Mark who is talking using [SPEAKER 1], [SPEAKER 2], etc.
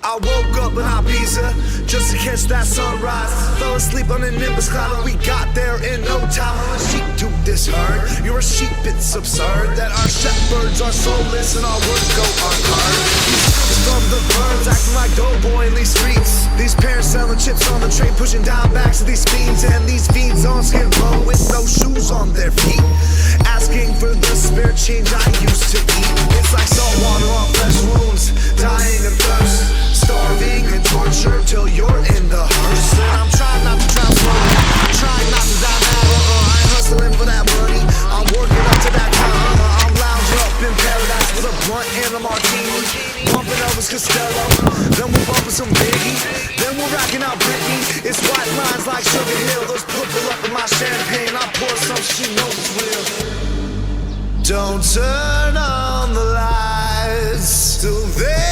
[SPEAKER 1] I woke up in Ibiza just to catch that sunrise. Fell asleep on an Nimbus cloud and we got there in no time. I'm a sheep to this herd, you're a sheep, it's absurd that our shepherds are soulless and our words go unheard. These from the birds acting like doughboy in these streets. These parents selling chips on the train, pushing down backs of these fiends. And these fiends on Skid Row with no shoes on their feet, asking for the spare change I used to eat. It's like salt water on fresh wounds, dying of thirst, starving and tortured till you're in the hearse. And I'm trying not to drown slowly, trying not to die now. I ain't hustling for that money, I'm working up to that time. I'm lounging up in paradise with a blunt and a martini, bumping Elvis Costello, then we're bumping some Biggie, then we're racking out Britney. It's white lines like Sugar Hill, those purple up in my champagne. I pour some, she knows it's real. Don't turn on the lights till they